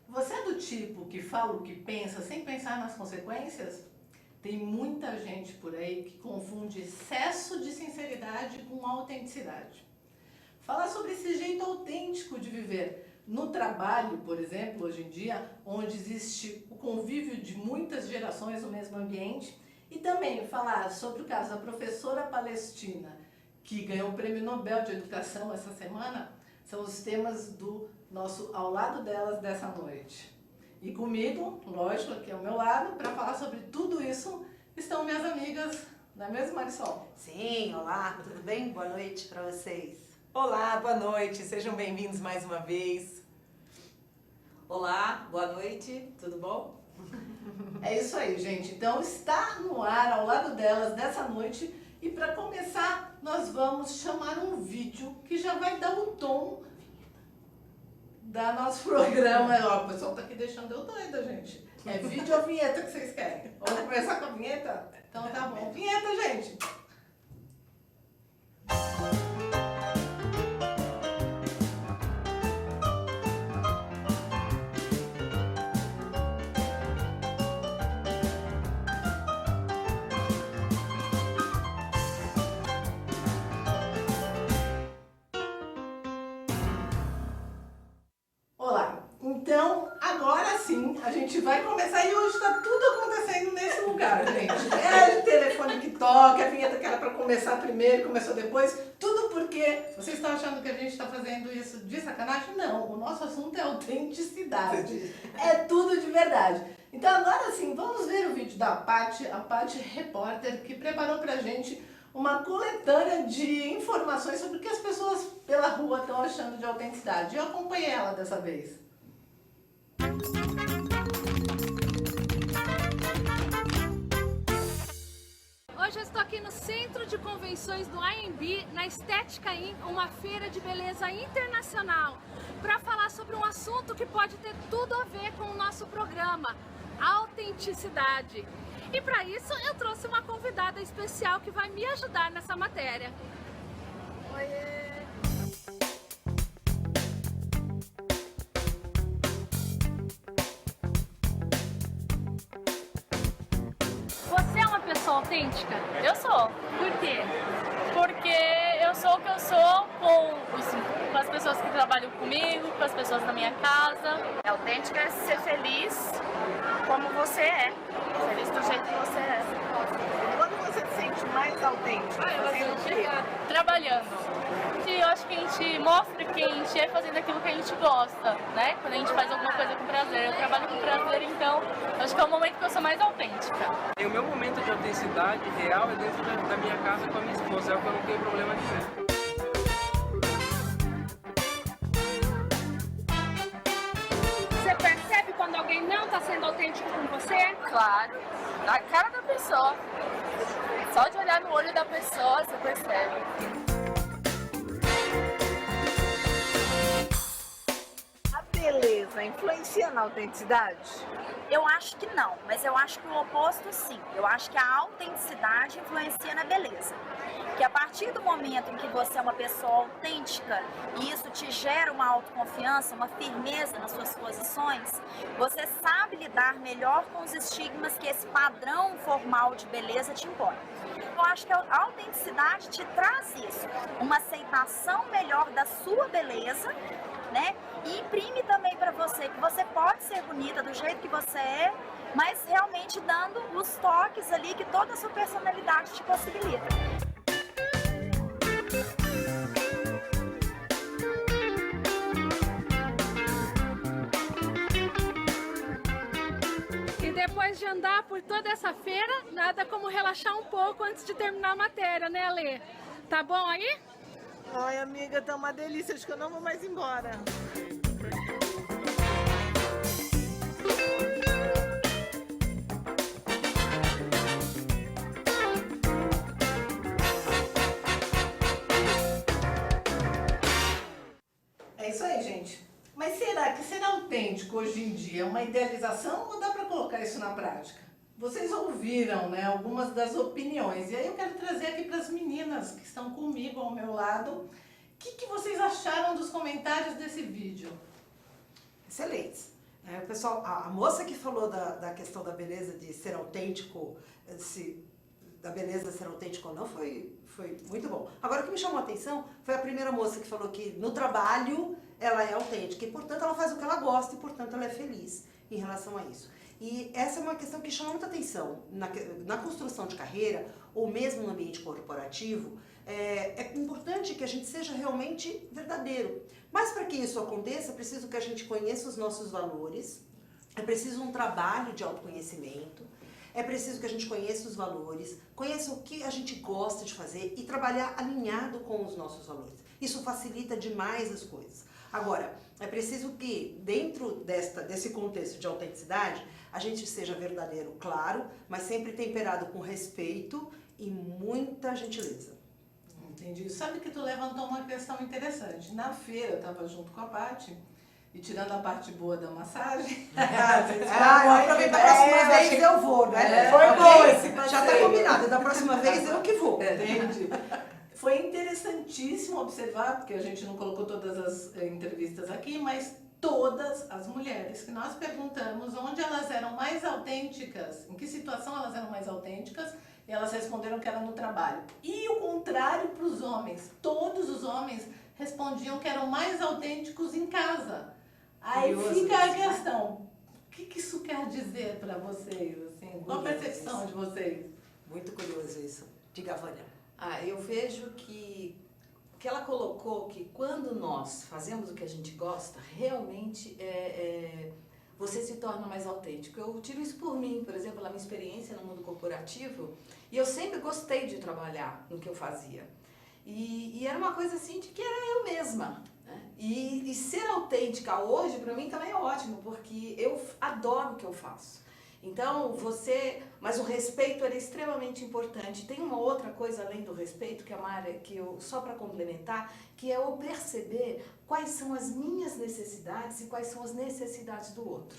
Você é do tipo que fala o que pensa sem pensar nas consequências? Tem muita gente por aí que confunde excesso de sinceridade com autenticidade. Falar sobre esse jeito autêntico de viver no trabalho, por exemplo, hoje em dia, onde existe o convívio de muitas gerações no mesmo ambiente, e também falar sobre o caso da professora palestina, que ganhou o Prêmio Nobel de Educação essa semana, são os temas do nosso Ao Lado Delas dessa noite. E comigo, lógico, aqui ao meu lado, para falar sobre tudo isso, estão minhas amigas, não é mesmo, Marisol? Sim, olá, tudo bem? Boa noite para vocês. Olá, boa noite, sejam bem-vindos mais uma vez. Olá, boa noite, tudo bom? É isso aí, gente. Então está no ar Ao Lado Delas dessa noite e para começar nós vamos chamar um vídeo que já vai dar o tom da nosso programa. Ó, o pessoal tá aqui deixando eu doida, gente. É vídeo ou vinheta que vocês querem? Vamos começar com a vinheta? Então tá bom. Vinheta, gente! Olá, então agora sim a gente vai começar e hoje está tudo acontecendo nesse lugar, gente. É o telefone que toca, a vinheta que era para começar primeiro, começou depois, tudo porque vocês estão achando que a gente está fazendo isso de sacanagem? Não, o nosso assunto é autenticidade, é tudo de verdade. Então agora sim, vamos ver o vídeo da Paty, a Paty repórter, que preparou pra gente uma coletânea de informações sobre o que as pessoas pela rua estão achando de autenticidade. Eu acompanhei ela dessa vez. Hoje eu estou aqui no Centro de Convenções do AMB, na Estética In, uma feira de beleza internacional, para falar sobre um assunto que pode ter tudo a ver com o nosso programa, autenticidade. E para isso eu trouxe uma convidada especial que vai me ajudar nessa matéria. Oiê! Você é uma pessoa autêntica? Eu sou. Por quê? Porque eu sou o que eu sou com as pessoas que trabalham comigo, com as pessoas da minha casa. Autêntica é ser feliz como você é. Feliz do jeito que você é. Quando você se sente mais autêntico, fazendo o quê? Trabalhando. E eu acho que a gente mostra quem a gente é fazendo aquilo que a gente gosta, né? Quando a gente faz alguma coisa com prazer. Eu trabalho com prazer, então eu acho que é o momento que eu sou mais autêntica. E o meu momento de autenticidade real é dentro da minha casa com a minha esposa, é o que eu não tenho problema de ver. Você percebe quando alguém não está sendo autêntico com você? Claro, na cara da pessoa. Só de olhar no olho da pessoa você percebe. A beleza influencia na autenticidade? Eu acho que não, mas eu acho que o oposto sim. Eu acho que a autenticidade influencia na beleza. Que a partir do momento em que você é uma pessoa autêntica e isso te gera uma autoconfiança, uma firmeza nas suas posições, você sabe lidar melhor com os estigmas que esse padrão formal de beleza te impõe. Eu acho que a autenticidade te traz isso, uma aceitação melhor da sua beleza, né? E imprime também para você que você pode ser bonita do jeito que você é, mas realmente dando os toques ali que toda a sua personalidade te possibilita. E depois de andar por toda essa feira, nada como relaxar um pouco antes de terminar a matéria, né, Alê? Tá bom aí? Ai, amiga, tá uma delícia, acho que eu não vou mais embora. É isso aí, gente. Mas será que ser autêntico autêntico hoje em dia é uma idealização ou dá para colocar isso na prática? Vocês ouviram, né, algumas das opiniões. E aí eu quero trazer aqui para as meninas que estão comigo ao meu lado. O que vocês acharam dos comentários desse vídeo? Excelentes. Pessoal, a moça que falou da questão da beleza de ser autêntico, da beleza ser autêntico ou não, foi muito bom. Agora, o que me chamou a atenção foi a primeira moça que falou que no trabalho ela é autêntica e, portanto, ela faz o que ela gosta e, portanto, ela é feliz em relação a isso. E essa é uma questão que chama muita atenção. Na construção de carreira, ou mesmo no ambiente corporativo, é importante que a gente seja realmente verdadeiro. Mas para que isso aconteça, é preciso que a gente conheça os nossos valores, é preciso um trabalho de autoconhecimento, é preciso que a gente conheça os valores, conheça o que a gente gosta de fazer e trabalhar alinhado com os nossos valores. Isso facilita demais as coisas. Agora, é preciso que dentro desse contexto de autenticidade, a gente seja verdadeiro, claro, mas sempre temperado com respeito e muita gentileza. Entendi. Sabe que tu levantou uma questão interessante. Na feira, eu estava junto com a Paty, e tirando a parte boa da massagem... eu aproveitar a próxima vez eu vou, né? Foi bom esse passeio. Já está combinado, da próxima vez eu que vou. Entendi. Foi interessantíssimo observar, porque a gente não colocou todas as entrevistas aqui, mas todas as mulheres que nós perguntamos onde elas eram mais autênticas, em que situação elas eram mais autênticas, e elas responderam que era no trabalho. E o contrário para os homens. Todos os homens respondiam que eram mais autênticos em casa. Aí fica a questão, o que isso quer dizer para vocês? Assim, qual a percepção de vocês? Muito curioso isso. Diga, Vânia. Eu vejo que ela colocou que quando nós fazemos o que a gente gosta, realmente você se torna mais autêntico. Eu tiro isso por mim, por exemplo, na minha experiência no mundo corporativo, e eu sempre gostei de trabalhar no que eu fazia. E era uma coisa assim de que era eu mesma. Né? E ser autêntica hoje, para mim, também é ótimo, porque eu adoro o que eu faço. Então, mas o respeito é extremamente importante. Tem uma outra coisa além do respeito, que é uma área que só para complementar, que é eu perceber quais são as minhas necessidades e quais são as necessidades do outro.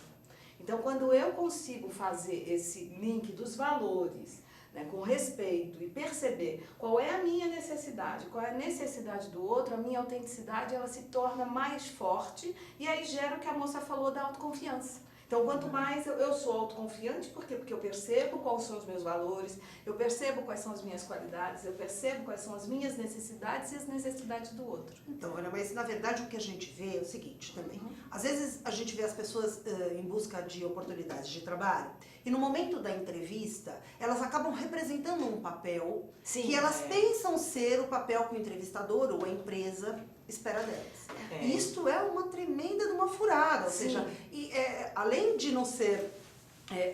Então, quando eu consigo fazer esse link dos valores, né, com respeito e perceber qual é a minha necessidade, qual é a necessidade do outro, a minha autenticidade ela se torna mais forte e aí gera o que a moça falou da autoconfiança. Então, quanto mais eu sou autoconfiante, por quê? Porque eu percebo quais são os meus valores, eu percebo quais são as minhas qualidades, eu percebo quais são as minhas necessidades e as necessidades do outro. Então, olha, mas na verdade o que a gente vê é o seguinte também. Às vezes a gente vê as pessoas em busca de oportunidades de trabalho e no momento da entrevista elas acabam representando um papel que elas pensam ser o papel que o entrevistador ou a empresa espera delas. E isto é uma tremenda de uma furada, ou seja, além de não ser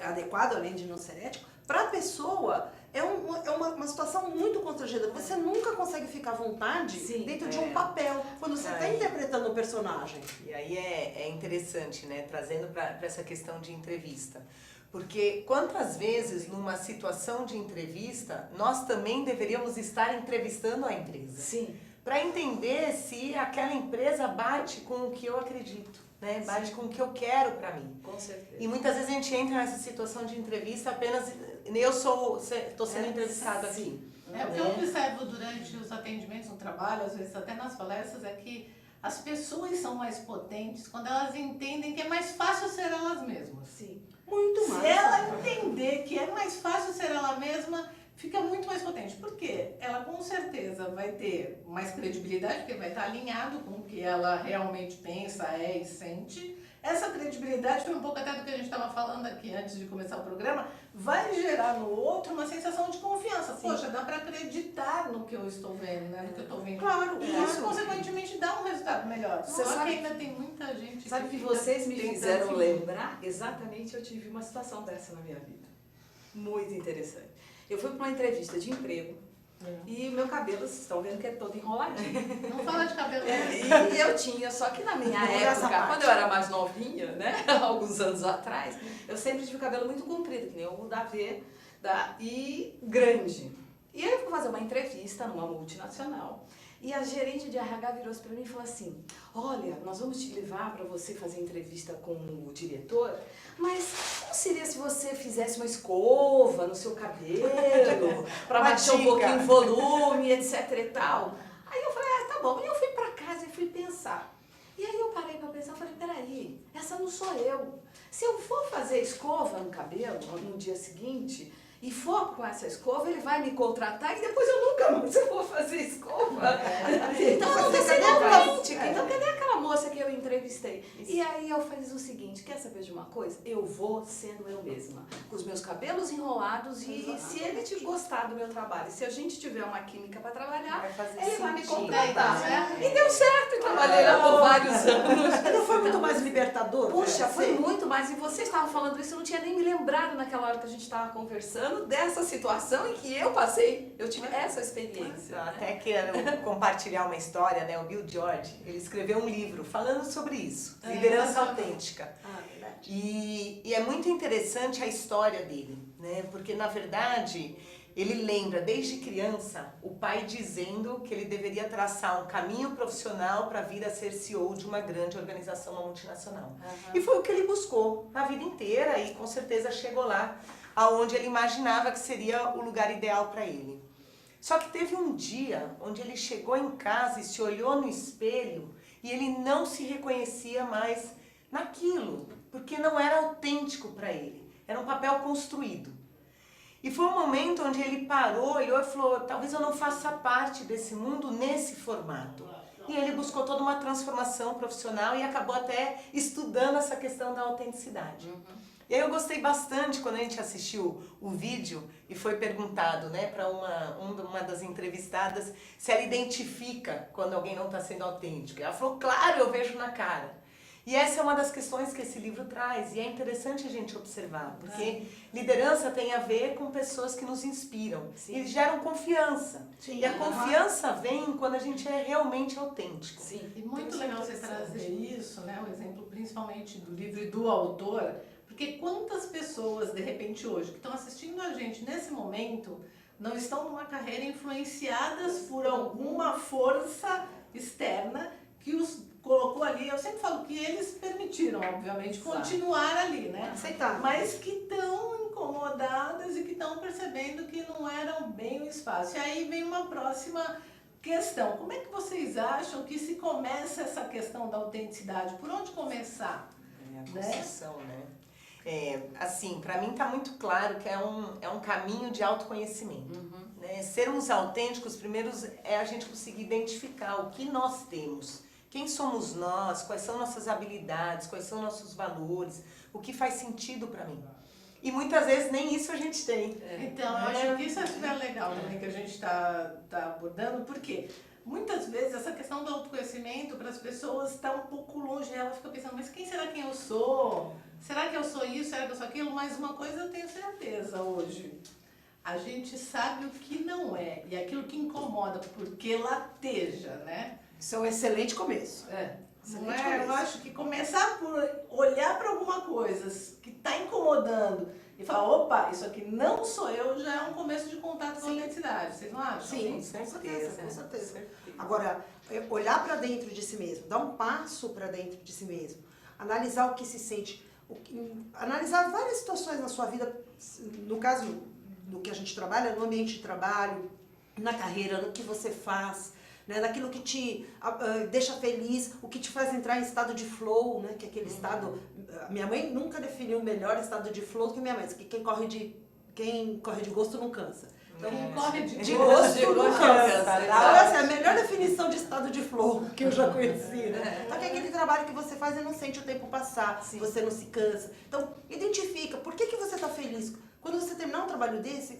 adequado, além de não ser ético, para a pessoa é uma situação muito constrangedora. Você nunca consegue ficar à vontade dentro de um papel, quando você está interpretando um personagem. E aí é interessante, né, trazendo para essa questão de entrevista. Porque quantas vezes numa situação de entrevista, nós também deveríamos estar entrevistando a empresa. Sim. Para entender se aquela empresa bate com o que eu acredito, né? Bate com o que eu quero para mim. Com certeza. E muitas vezes a gente entra nessa situação de entrevista apenas, estou sendo entrevistada aqui. O que eu observo durante os atendimentos no trabalho, às vezes até nas palestras, é que as pessoas são mais potentes quando elas entendem que é mais fácil ser elas mesmas. Sim. Muito mais. Se ela entender que é mais fácil ser ela mesma, fica muito mais potente. Por quê? Ela com certeza vai ter mais credibilidade, porque vai estar alinhado com o que ela realmente pensa, e sente. Essa credibilidade, foi um pouco até do que a gente estava falando aqui antes de começar o programa, vai gerar no outro uma sensação de confiança. Poxa, dá para acreditar no que eu estou vendo, né? No que eu estou vendo. Claro. E isso, consequentemente, dá um resultado melhor. Você Só sabe que ainda tem muita gente Sabe que fica vocês me tentando fizeram fingir. lembrar? Exatamente, eu tive uma situação dessa na minha vida. Muito interessante. Eu fui para uma entrevista de emprego e o meu cabelo, vocês estão vendo que é todo enroladinho. Não fala de cabelo. E eu tinha, só que na minha época, quando eu era mais novinha, né, alguns anos atrás, eu sempre tive o cabelo muito comprido, que nem o Davi, e grande. E aí eu fui fazer uma entrevista numa multinacional. E a gerente de RH virou-se para mim e falou assim, olha, nós vamos te levar para você fazer entrevista com o diretor, mas como seria se você fizesse uma escova no seu cabelo, para baixar um pouquinho o volume, etc e tal. Aí eu falei, tá bom. E eu fui para casa e fui pensar. E aí eu parei para pensar, falei, peraí, essa não sou eu. Se eu for fazer escova no cabelo no dia seguinte e for com essa escova, ele vai me contratar e depois eu nunca mais vou fazer escova. Então eu não vou ser autêntica. Então cadê aquela moça que eu entrevistei? E aí eu fiz o seguinte, quer saber de uma coisa? Eu vou sendo eu mesma, com os meus cabelos enrolados e se ele te gostar do meu trabalho, se a gente tiver uma química para trabalhar, ele vai me contratar. E deu certo, eu trabalhei lá por vários anos. Não foi muito mais libertador? Puxa, foi muito mais. E você estava falando isso, eu não tinha nem me lembrado naquela hora que a gente estava conversando dessa situação em que eu passei. Eu tive essa experiência. Até quero compartilhar uma história, né? O Bill George, ele escreveu um livro falando sobre isso, liderança autêntica. E é muito interessante a história dele, né? Porque, na verdade, ele lembra, desde criança, o pai dizendo que ele deveria traçar um caminho profissional para vir a ser CEO de uma grande organização, uma multinacional. E foi o que ele buscou a vida inteira e, com certeza, chegou lá aonde ele imaginava que seria o lugar ideal para ele. Só que teve um dia onde ele chegou em casa e se olhou no espelho e ele não se reconhecia mais naquilo, porque não era autêntico para ele, era um papel construído. E foi um momento onde ele parou, olhou e falou, talvez eu não faça parte desse mundo nesse formato. E ele buscou toda uma transformação profissional e acabou até estudando essa questão da autenticidade. E aí eu gostei bastante quando a gente assistiu o vídeo e foi perguntado, né, para uma das entrevistadas se ela identifica quando alguém não está sendo autêntico. Ela falou, claro, eu vejo na cara. E essa é uma das questões que esse livro traz e é interessante a gente observar, porque liderança tem a ver com pessoas que nos inspiram e geram confiança. E a confiança vem quando a gente é realmente autêntico. E muito legal você trazer isso, né, o exemplo principalmente do livro e do autor, porque quantas pessoas, de repente, hoje, que estão assistindo a gente nesse momento, não estão numa carreira influenciadas por alguma força externa que os colocou ali. Eu sempre falo que eles permitiram, obviamente, continuar ali, né? Aceitar. Mas que estão incomodadas e que estão percebendo que não eram bem o espaço. E aí vem uma próxima questão. Como é que vocês acham que se começa essa questão da autenticidade? Por onde começar? A construção, né? Assim, para mim está muito claro que é um caminho de autoconhecimento. Né? Sermos autênticos, primeiro, é a gente conseguir identificar o que nós temos, quem somos nós, quais são nossas habilidades, quais são nossos valores, o que faz sentido para mim. E muitas vezes nem isso a gente tem. Então, eu acho que isso é super legal também que a gente está abordando, porque muitas vezes essa questão do autoconhecimento para as pessoas está um pouco longe, ela fica pensando, mas quem será quem eu sou? Será que eu sou isso? Será que eu sou aquilo? Mas uma coisa eu tenho certeza hoje, a gente sabe o que não é e aquilo que incomoda, porque lateja, né? Isso é um excelente começo. Não é? Eu acho que começar por olhar para alguma coisa que está incomodando e falar, opa, isso aqui não sou eu, já é um começo de contato com a identidade. Vocês não acham? Sim, com certeza. Agora, olhar para dentro de si mesmo, dar um passo para dentro de si mesmo, analisar o que se sente, analisar várias situações na sua vida, no caso do que a gente trabalha, no ambiente de trabalho, na carreira, no que você faz, né, naquilo que te deixa feliz, o que te faz entrar em estado de flow, né, que é aquele estado... Minha mãe nunca definiu o melhor estado de flow do que minha mãe, que quem corre de gosto não cansa. Então, Quem corre de gosto não cansa. Então, Essa é a melhor definição de estado de flow que eu já conheci, né? Então, que é aquele trabalho que você faz e não sente o tempo passar, você não se cansa. Então, identifica, por que você está feliz? Quando você terminar um trabalho desse,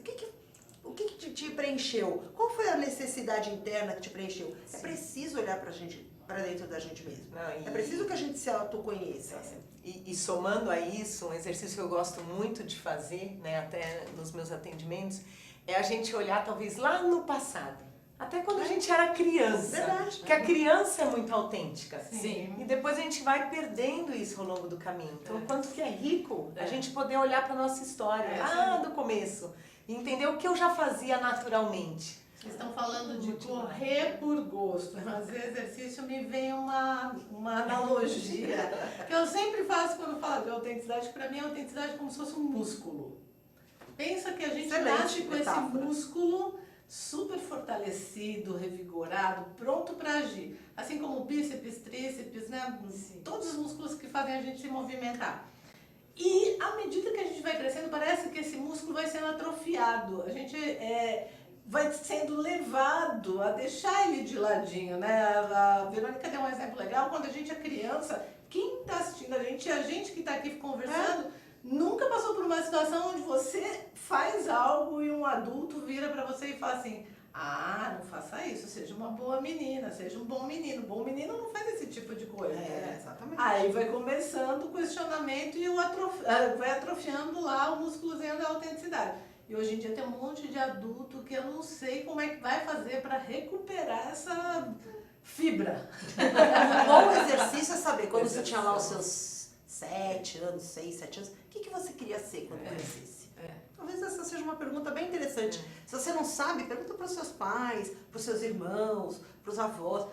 o que te preencheu? Qual foi a necessidade interna que te preencheu? É preciso olhar para dentro da gente mesmo. É preciso que a gente se autoconheça. E somando a isso, um exercício que eu gosto muito de fazer, né, até nos meus atendimentos, é a gente olhar talvez lá no passado. Até quando a gente era criança. Verdade. Porque a criança é muito autêntica. Sim. E depois a gente vai perdendo isso ao longo do caminho. Então, o quanto que é rico a gente poder olhar para a nossa história, lá do começo. E entender o que eu já fazia naturalmente. Vocês estão falando de correr por gosto. Fazer exercício me vem uma analogia que eu sempre faço quando falo de autenticidade. Para mim, a autenticidade é como se fosse um músculo. Pensa que a gente nasce com esse músculo super fortalecido, revigorado, pronto para agir. Assim como o bíceps, tríceps, né? Todos os músculos que fazem a gente se movimentar. E à medida que a gente vai crescendo, parece que esse músculo vai sendo atrofiado. A gente vai sendo levado a deixar ele de ladinho, né? A Verônica deu um exemplo legal. Quando a gente é criança, quem está assistindo a gente que está aqui conversando, nunca passou por uma situação onde você faz algo e um adulto vira para você e fala assim: ah, não faça isso, seja uma boa menina, seja um bom menino. Bom menino não faz esse tipo de coisa. Exatamente. Aí vai começando o questionamento e vai atrofiando lá o músculozinho da autenticidade. E hoje em dia tem um monte de adulto que eu não sei como é que vai fazer para recuperar essa fibra. Um bom exercício é saber, quando você tinha lá os seus 7 anos, 6, 7 anos, o que você queria ser quando crescesse? Talvez essa seja uma pergunta bem interessante. Se você não sabe, pergunta para os seus pais, para os seus irmãos, para os avós.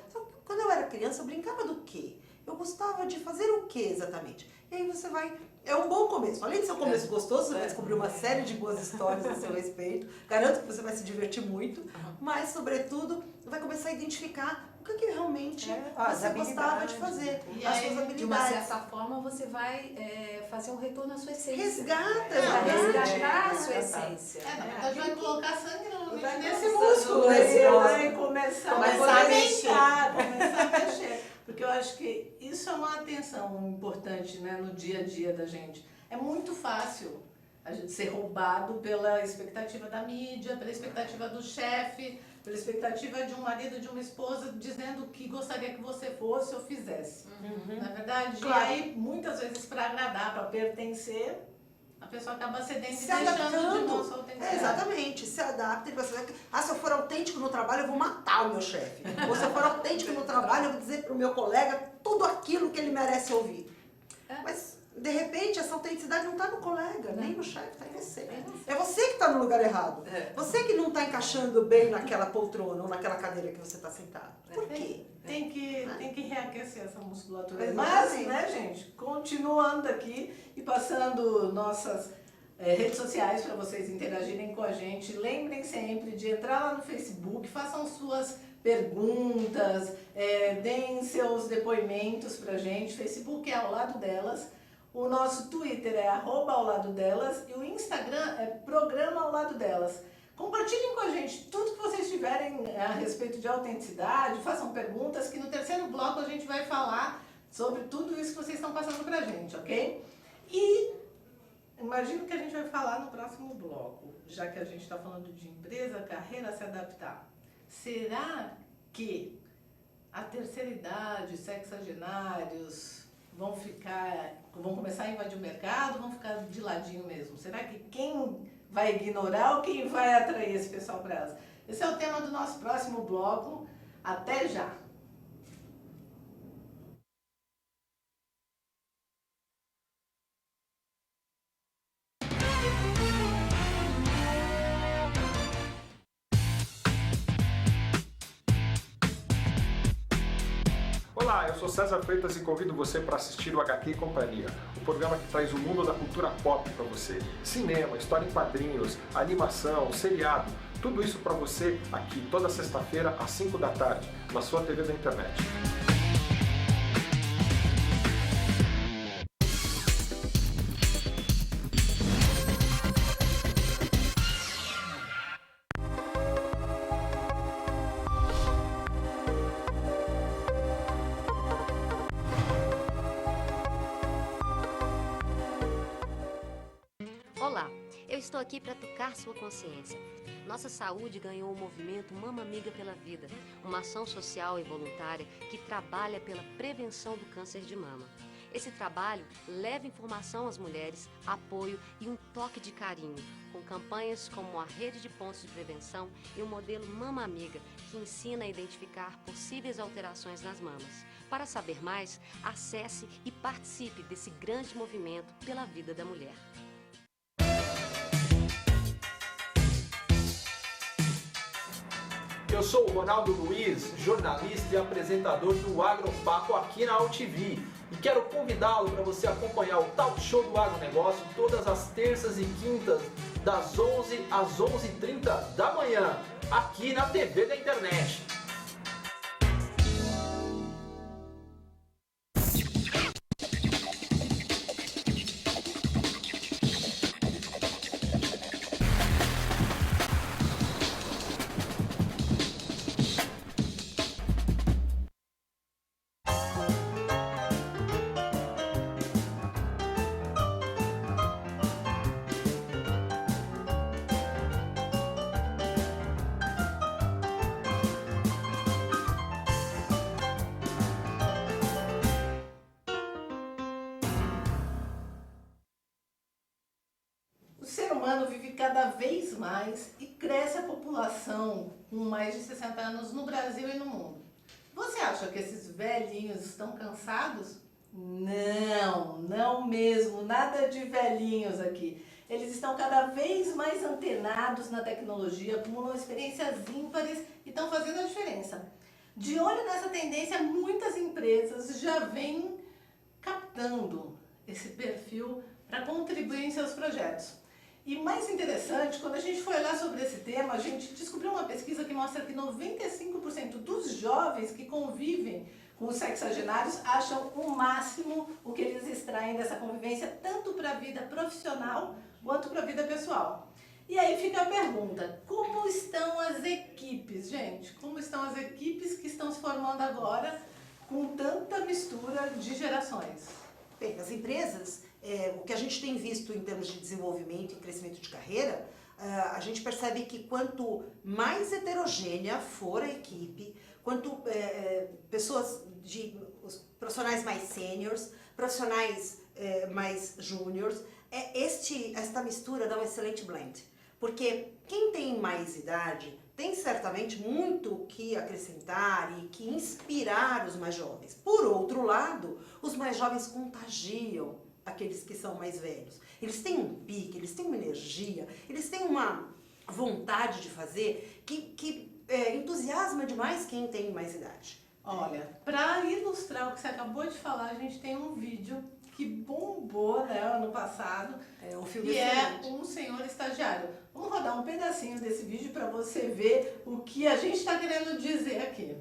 Quando eu era criança, eu brincava do quê? Eu gostava de fazer o quê exatamente? E aí você vai... É um bom começo. Além de ser um começo gostoso, você vai descobrir uma série de boas histórias a seu respeito. Garanto que você vai se divertir muito. Mas, sobretudo, vai começar a identificar o que realmente você gostava de fazer. E as aí, suas habilidades. de uma certa forma, você vai fazer um retorno à sua essência. Resgata, Vai resgatar a sua essência. Na verdade, vai colocar sangue vai nesse começar músculo. no Esse músculo. vai começar a mexer. Porque eu acho que isso é uma atenção importante, né, no dia a dia da gente. É muito fácil a gente ser roubado pela expectativa da mídia, pela expectativa do chefe, pela expectativa de um marido, de uma esposa, dizendo o que gostaria que você fosse ou fizesse. Na verdade, Claro. E aí, muitas vezes, para agradar, para pertencer, a pessoa acaba cedendo e Se deixando de adaptando. mão sua autenticidade. Exatamente, se adapta e você vai... se eu for autêntico no trabalho, eu vou matar o meu chefe. Ou se eu for autêntico no trabalho, eu vou dizer pro meu colega tudo aquilo que ele merece ouvir. Mas, de repente, essa autenticidade não está no colega, nem no chefe, está em você. É você que está no lugar errado. Você que não está encaixando bem naquela poltrona ou naquela cadeira que você está sentado. Por quê? Tem que reaquecer essa musculatura. Exatamente. Mas, né, gente, continuando aqui e passando nossas redes sociais para vocês interagirem com a gente. Lembrem sempre de entrar lá no Facebook, façam suas perguntas, deem seus depoimentos pra gente. Facebook é Ao Lado Delas. O nosso Twitter é @auladodelas e o Instagram é Programa Ao Lado Delas. Compartilhem com a gente tudo que vocês tiverem a respeito de autenticidade, façam perguntas, que no terceiro bloco a gente vai falar sobre tudo isso que vocês estão passando pra gente, ok? E imagino que a gente vai falar no próximo bloco, já que a gente está falando de empresa, carreira, se adaptar. Será que a terceira idade, sexagenários, vão começar a invadir o mercado, vão ficar de ladinho mesmo? Será que quem vai ignorar ou quem vai atrair esse pessoal para elas? Esse é o tema do nosso próximo bloco. Até já! Olá, eu sou César Freitas e convido você para assistir o HQ e Companhia, o programa que traz o mundo da cultura pop para você. Cinema, história em quadrinhos, animação, seriado, tudo isso para você aqui toda sexta-feira às 5 da tarde, na sua TV da internet. Olá, eu estou aqui para tocar sua consciência. Nossa saúde ganhou o movimento Mama Amiga pela Vida, uma ação social e voluntária que trabalha pela prevenção do câncer de mama. Esse trabalho leva informação às mulheres, apoio e um toque de carinho, com campanhas como a Rede de Pontos de Prevenção e o modelo Mama Amiga, que ensina a identificar possíveis alterações nas mamas. Para saber mais, acesse e participe desse grande movimento pela vida da mulher. eu sou o Ronaldo Luiz, jornalista e apresentador do Agropapo aqui na UTV. E quero convidá-lo para você acompanhar o Talk Show do Agronegócio todas as terças e quintas, das 11 às 11h30 da manhã, aqui na TV da internet. O ser humano vive cada vez mais e cresce a população com mais de 60 anos no Brasil e no mundo. Você acha que esses velhinhos estão cansados? Não, não mesmo, nada de velhinhos aqui. Eles estão cada vez mais antenados na tecnologia, acumulam experiências ímpares e estão fazendo a diferença. De olho nessa tendência, muitas empresas já vêm captando esse perfil para contribuir em seus projetos. E mais interessante, quando a gente foi olhar sobre esse tema, a gente descobriu uma pesquisa que mostra que 95% dos jovens que convivem com os sexagenários acham o máximo o que eles extraem dessa convivência, tanto para a vida profissional quanto para a vida pessoal. E aí fica a pergunta, como estão as equipes, gente? Como estão as equipes que estão se formando agora com tanta mistura de gerações? Bem, as empresas, o que a gente tem visto em termos de desenvolvimento e crescimento de carreira, a gente percebe que quanto mais heterogênea for a equipe, quanto pessoas os profissionais mais sêniores, profissionais mais júniores, esta mistura dá um excelente blend. Porque quem tem mais idade tem certamente muito o que acrescentar e que inspirar os mais jovens. Por outro lado, os mais jovens contagiam aqueles que são mais velhos. Eles têm um pique, eles têm uma energia, eles têm uma vontade de fazer que entusiasma demais quem tem mais idade. Olha, para ilustrar o que você acabou de falar, a gente tem um vídeo que bombou, né, ano passado, um filme que excelente. É Um Senhor Estagiário. Vamos rodar um pedacinho desse vídeo para você ver o que a gente está querendo dizer aqui.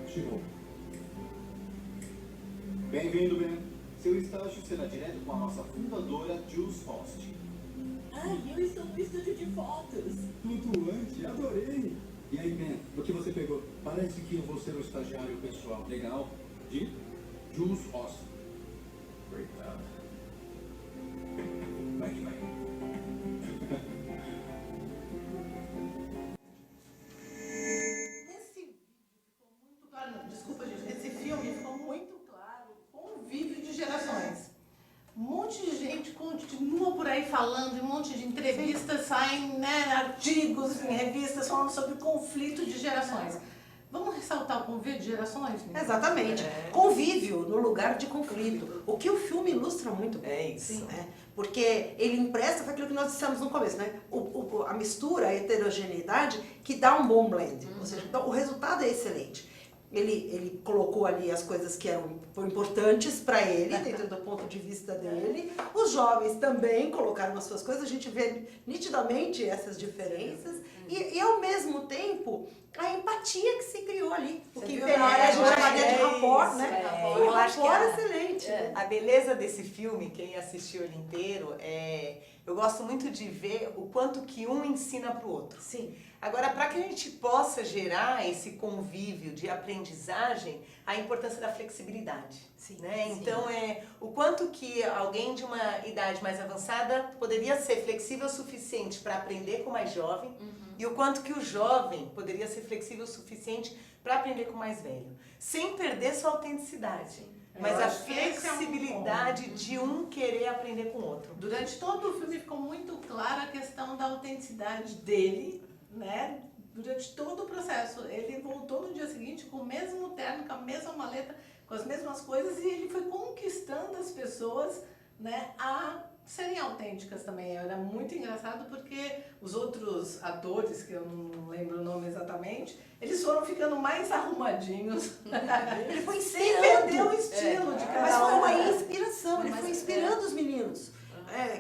Chegou. Bem-vindo, Ben. Seu estágio será direto com a nossa fundadora, Jules Host. Eu estou no estúdio de fotos. Flutuante, adorei. E aí, Ben, o que você pegou? Parece que eu vou ser o estagiário pessoal. Legal. De Jules Host. Coitado. Vai que vai. Desculpa, gente, esse filme ficou muito claro, convívio de gerações. Um monte de gente continua por aí falando, em um monte de entrevistas saem, né, artigos em revistas falando sobre o conflito de gerações. Vamos ressaltar o convívio de gerações? Né? Exatamente. Convívio no lugar de conflito. O que o filme ilustra muito bem. É isso. Né? Porque ele empresta para aquilo que nós dissemos no começo, né? A mistura, a heterogeneidade que dá um bom blend. Ou seja, então, o resultado é excelente. Ele colocou ali as coisas que eram importantes para ele, dentro do ponto de vista dele. Os jovens também colocaram as suas coisas, a gente vê nitidamente essas diferenças. E ao mesmo tempo, a empatia que se criou ali. O que em Penária a gente chamaria de rapport, né? Eu acho que excelente. diferente. A beleza desse filme, quem assistiu ele inteiro, eu gosto muito de ver o quanto que um ensina para o outro. Sim. Agora, para que a gente possa gerar esse convívio de aprendizagem, a importância da flexibilidade. Sim, né? sim. Então, o quanto que alguém de uma idade mais avançada poderia ser flexível o suficiente para aprender com o mais jovem, e o quanto que o jovem poderia ser flexível o suficiente para aprender com o mais velho, sem perder sua autenticidade. Mas Eu a acho que esse é um flexibilidade ponto. de um querer aprender com o outro. Durante todo o filme ficou muito clara a questão da autenticidade dele, né? Durante todo o processo. Ele voltou no dia seguinte com o mesmo terno, com a mesma maleta, com as mesmas coisas, e ele foi conquistando as pessoas, né, a serem autênticas também. Era muito engraçado porque os outros atores, que eu não lembro o nome exatamente, eles foram ficando mais arrumadinhos. Ele foi sem inspirando. perder o estilo de cada Mas foi um. uma inspiração, ele Mas foi inspirando os meninos.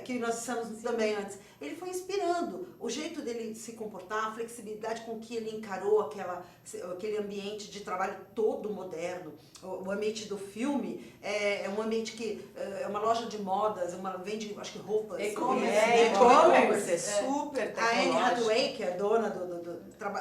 Que nós dissemos também antes. Ele foi inspirando o jeito dele se comportar, a flexibilidade com que ele encarou aquele ambiente de trabalho todo moderno. O ambiente do filme é um ambiente que é uma loja de modas, vende, acho que roupas. E-commerce, é super A Anne tecnológico. Hathaway, que é dona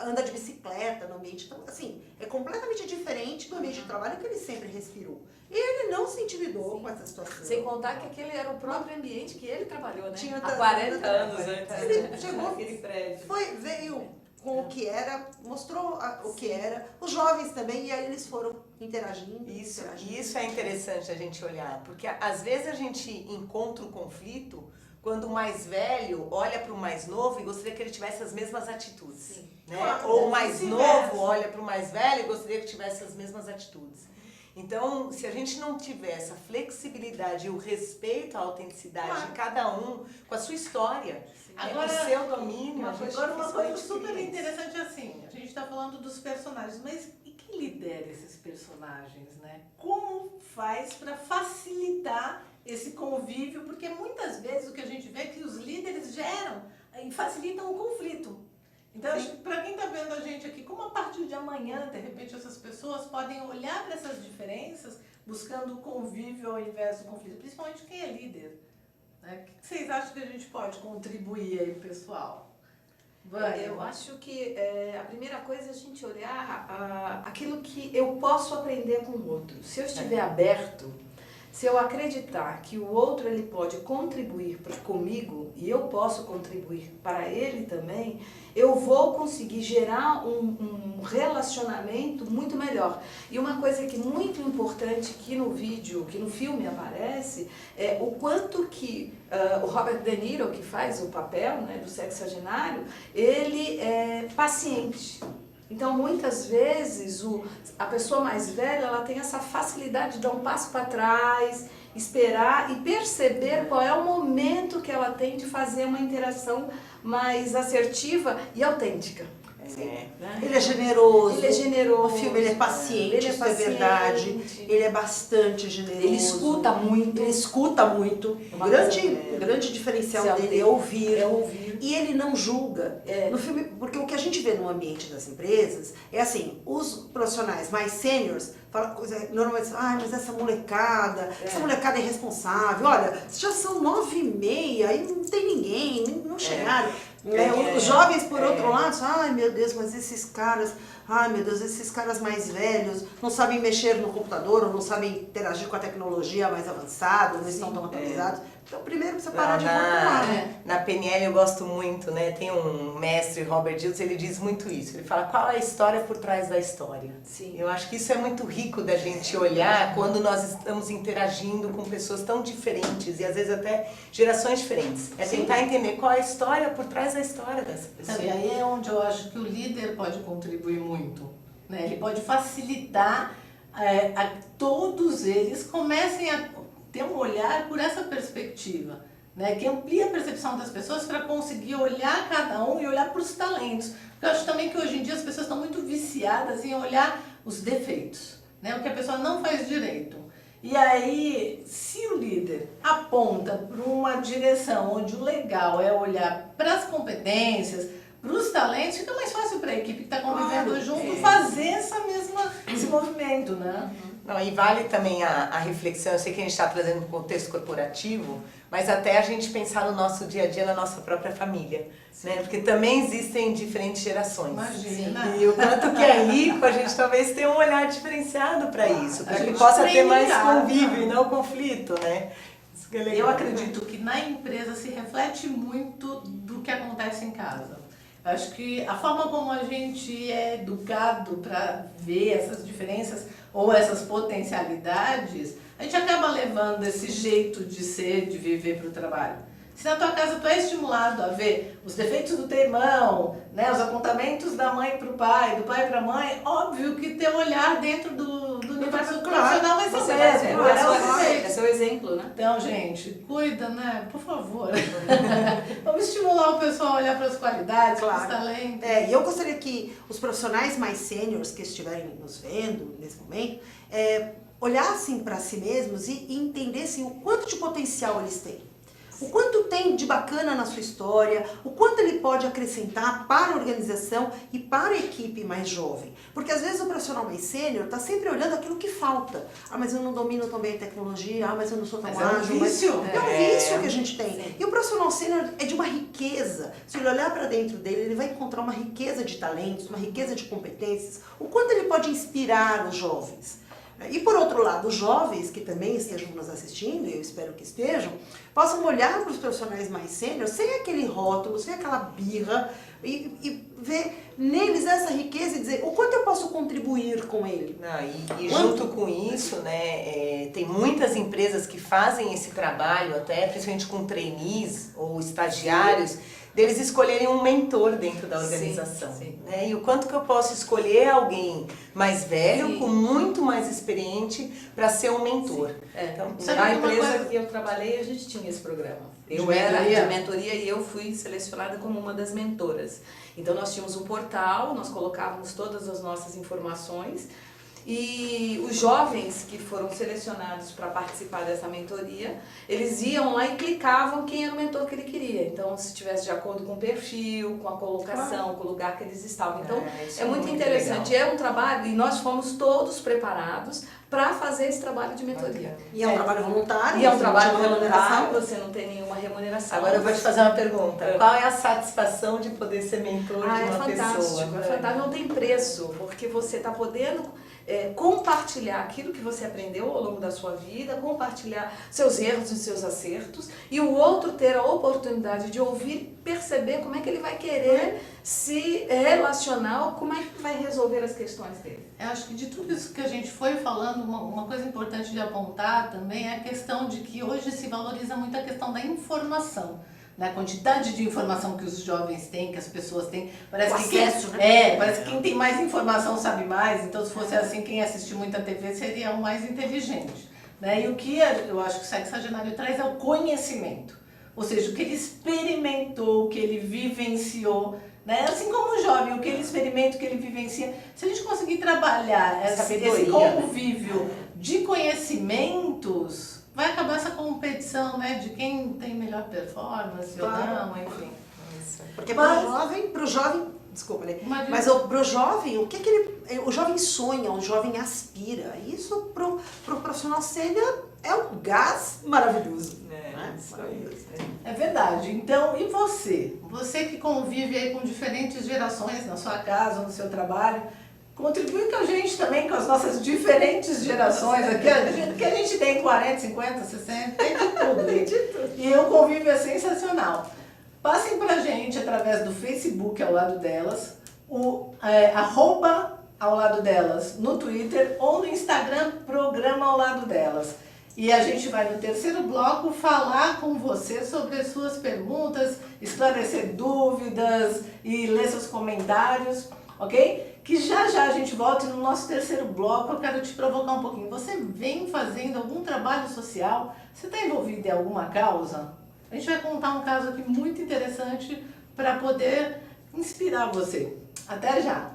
anda de bicicleta no ambiente. Então, assim, é completamente diferente do ambiente de trabalho que ele sempre respirou. E ele não se intimidou com essa situação. Sem contar que aquele era o próprio ambiente que ele trabalhou, né? Tinha Há 40 anos antes. Ele chegou, Aquele prédio. veio com o que era, mostrou o que era, os jovens também, e aí eles foram interagindo. Isso é interessante a gente olhar, porque às vezes a gente encontra o conflito quando o mais velho olha para o mais novo e gostaria que ele tivesse as mesmas atitudes. Sim. Né? Claro, Ou o mais vice-versa. novo olha para o mais velho e gostaria que tivesse as mesmas atitudes. Então, se a gente não tiver essa flexibilidade e o respeito à autenticidade de cada um, com a sua história, Agora, o seu domínio, agora uma coisa super interessante assim, a gente está falando dos personagens, mas e quem lidera esses personagens, né? Como faz para facilitar esse convívio? Porque muitas vezes o que a gente vê é que os líderes geram e facilitam o conflito. Então, acho que para quem está vendo a gente aqui, como a partir de amanhã, de repente, essas pessoas podem olhar para essas diferenças buscando o convívio ao invés do conflito, principalmente quem é líder. Né? O que vocês acham que a gente pode contribuir aí, pessoal? Eu acho que a primeira coisa é a gente olhar aquilo que eu posso aprender com o outro. Se eu estiver aberto, se eu acreditar que o outro ele pode contribuir comigo e eu posso contribuir para ele também, eu vou conseguir gerar um relacionamento muito melhor. E uma coisa que é muito importante que no vídeo, que no filme aparece, é o quanto que o Robert De Niro, que faz o papel, né, do sexagenário, ele é paciente. Então, muitas vezes, a pessoa mais velha, ela tem essa facilidade de dar um passo para trás, esperar e perceber qual é o momento que ela tem de fazer uma interação mais assertiva e autêntica. É. Ele é generoso. Ele é generoso. No filme ele é paciente, Ele é isso é verdade. paciente. Ele é bastante generoso. Ele escuta muito. Ele escuta muito. O grande diferencial dele é ouvir. E ele não julga. No filme, porque o que a gente vê no ambiente das empresas é assim, os profissionais mais sêniores falam coisa, normalmente, mas essa molecada é irresponsável. Olha, já são 9h30 e não tem ninguém, não chegaram. Os jovens, por outro lado, meu Deus, mas esses caras mais velhos não sabem mexer no computador, ou não sabem interagir com a tecnologia mais avançada, não estão tão atualizados. Então, primeiro precisa parar de rotular. Na PNL eu gosto muito, né? Tem um mestre, Robert Dills, ele diz muito isso. Ele fala qual é a história por trás da história. Sim. Eu acho que isso é muito rico da gente olhar quando nós estamos interagindo com pessoas tão diferentes e às vezes até gerações diferentes. É tentar entender qual é a história por trás da história dessa pessoa. E aí é onde eu acho que o líder pode contribuir muito. Né? Ele pode facilitar a todos eles comecem a ter um olhar por essa perspectiva, né? Que amplia a percepção das pessoas para conseguir olhar cada um e olhar para os talentos. Porque eu acho também que hoje em dia as pessoas estão muito viciadas em olhar os defeitos, né? O que a pessoa não faz direito. E aí, se o líder aponta para uma direção onde o legal é olhar para as competências, para os talentos, fica mais fácil para a equipe que está convivendo junto fazer esse movimento, né? Não, e vale também a reflexão, eu sei que a gente está trazendo um contexto corporativo, mas até a gente pensar no nosso dia a dia, na nossa própria família, né? Porque também existem diferentes gerações. Imagina. E o quanto que é rico, a gente talvez tenha um olhar diferenciado para isso, para que possa ter mais convívio e não conflito, né? Isso que é legal. Eu acredito que na empresa se reflete muito do que acontece em casa. Acho que a forma como a gente é educado para ver essas diferenças ou essas potencialidades, a gente acaba levando esse jeito de ser, de viver para o trabalho. Se na tua casa tu é estimulado a ver os defeitos do teu irmão, né, os apontamentos da mãe para o pai, do pai para a mãe, óbvio que teu olhar dentro do universo profissional vai ser o mesmo. É seu exemplo, né? Então, gente, cuida, né? Por favor. Vamos estimular o pessoal a olhar para as qualidades, para os talentos. E eu gostaria que os profissionais mais sêniores que estiverem nos vendo nesse momento, olhassem para si mesmos e entendessem o quanto de potencial eles têm. O quanto tem de bacana na sua história, o quanto ele pode acrescentar para a organização e para a equipe mais jovem. Porque às vezes o profissional mais sênior está sempre olhando aquilo que falta. Ah, mas eu não domino tão bem a tecnologia, mas eu não sou tão ágil. É um vício. É um vício que a gente tem. Sim. E o profissional sênior é de uma riqueza. Se ele olhar para dentro dele, ele vai encontrar uma riqueza de talentos, uma riqueza de competências. O quanto ele pode inspirar os jovens. E por outro lado, os jovens que também estejam nos assistindo, e eu espero que estejam, possam olhar para os profissionais mais sêniores sem aquele rótulo, sem aquela birra, e ver neles essa riqueza e dizer o quanto eu posso contribuir com ele. Não, e junto com isso, né, tem muitas empresas que fazem esse trabalho, até principalmente com trainees ou estagiários, deles escolherem um mentor dentro da organização. Sim. Né? E o quanto que eu posso escolher alguém mais velho, com muito mais experiente, para ser um mentor. Então, na empresa que eu trabalhei, a gente tinha esse programa. Eu era de mentoria e eu fui selecionada como uma das mentoras. Então, nós tínhamos um portal, nós colocávamos todas as nossas informações e os jovens que foram selecionados para participar dessa mentoria, eles iam lá e clicavam quem era o mentor que ele queria. Então, se estivesse de acordo com o perfil, com a colocação, com o lugar que eles estavam. Então, é muito interessante. Legal. É um trabalho e nós fomos todos preparados para fazer esse trabalho de mentoria. E é um trabalho voluntário. E é um trabalho voluntário, você não tem nenhuma remuneração. Agora eu vou te fazer uma pergunta. Qual é a satisfação de poder ser mentor de uma pessoa? É fantástico, não tem preço, porque você está podendo compartilhar aquilo que você aprendeu ao longo da sua vida, compartilhar seus erros e seus acertos, e o outro ter a oportunidade de ouvir, perceber como é que ele vai querer se relacionar, como é que vai resolver as questões dele. Eu acho que de tudo isso que a gente foi falando, uma coisa importante de apontar também é a questão de que hoje se valoriza muito a questão da informação. Na quantidade de informação que os jovens têm, que as pessoas têm, parece que acesso, né? Parece que quem tem mais informação sabe mais, então se fosse assim, quem assiste muita TV seria o mais inteligente, né? E o que eu acho que o sexagenário traz é o conhecimento, ou seja, o que ele experimentou, o que ele vivenciou, né? Assim como o jovem, o que ele experimenta, o que ele vivencia. Se a gente conseguir trabalhar esse convívio de conhecimentos, vai acabar essa competição, né, de quem tem melhor performance ou não, enfim. Porque pro jovem, desculpa, né? Mas pro jovem, o que o jovem sonha, o jovem aspira. Isso pro profissional sênior é um gás maravilhoso. É verdade. Então, e você? Você que convive aí com diferentes gerações na sua casa, no seu trabalho, contribui com a gente também, com as nossas diferentes gerações aqui, que a gente tem 40, 50, 60, tem de tudo. E o convívio é sensacional. Passem pra gente através do Facebook ao lado delas, @ ao lado delas no Twitter ou no Instagram, programa ao lado delas. E a gente vai no terceiro bloco falar com você sobre as suas perguntas, esclarecer dúvidas e ler seus comentários, ok? Que já a gente volta e no nosso terceiro bloco eu quero te provocar um pouquinho. Você vem fazendo algum trabalho social? Você está envolvido em alguma causa? A gente vai contar um caso aqui muito interessante para poder inspirar você. Até já!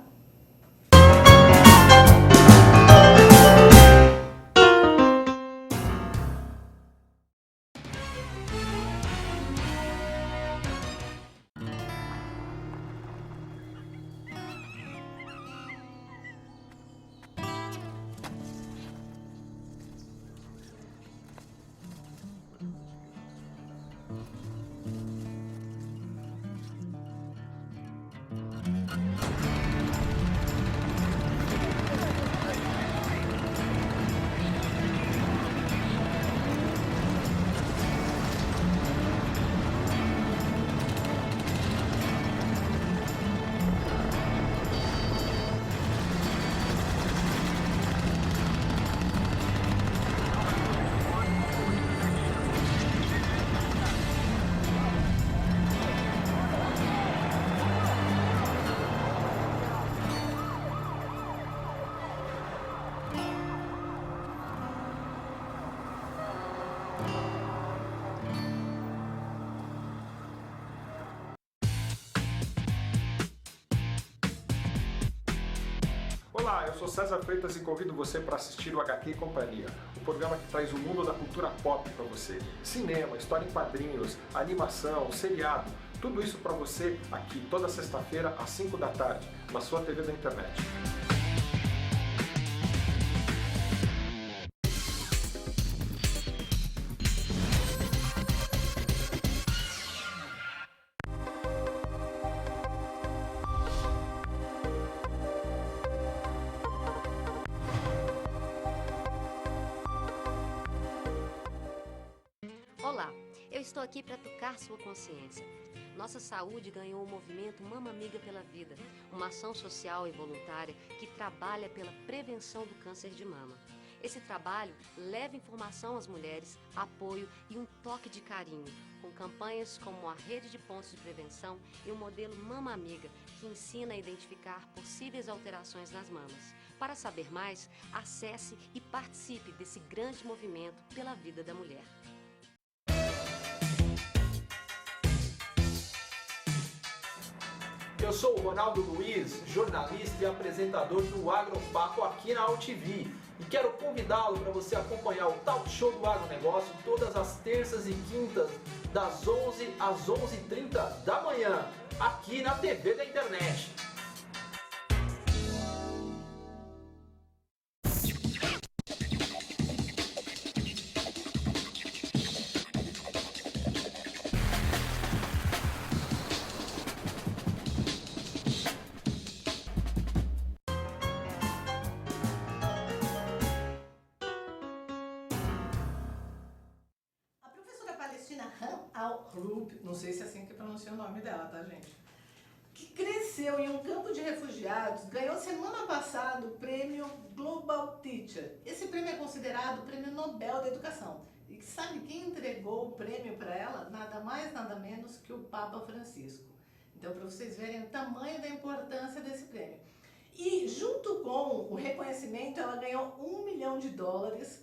Olá, eu sou César Freitas e convido você para assistir o HQ e Companhia, o programa que traz o mundo da cultura pop para você. Cinema, história em quadrinhos, animação, seriado, tudo isso para você aqui toda sexta-feira às 5 da tarde, na sua TV da internet. Olá, eu estou aqui para tocar sua consciência. Nossa saúde ganhou o movimento Mama Amiga pela Vida, uma ação social e voluntária que trabalha pela prevenção do câncer de mama. Esse trabalho leva informação às mulheres, apoio e um toque de carinho, com campanhas como a Rede de Pontos de Prevenção e o modelo Mama Amiga, que ensina a identificar possíveis alterações nas mamas. Para saber mais, acesse e participe desse grande movimento pela vida da mulher. Eu sou o Ronaldo Luiz, jornalista e apresentador do Agropapo aqui na UTV. E quero convidá-lo para você acompanhar o Talk Show do Agronegócio todas as terças e quintas, das 11 às 11h30 da manhã, aqui na TV da internet. Não sei se é assim que pronuncia o nome dela, tá, gente? Que cresceu em um campo de refugiados, ganhou semana passada o prêmio Global Teacher. Esse prêmio é considerado o prêmio Nobel da Educação. E sabe quem entregou o prêmio para ela? Nada mais, nada menos que o Papa Francisco. Então, para vocês verem o tamanho da importância desse prêmio. E junto com o reconhecimento, ela ganhou $1 milhão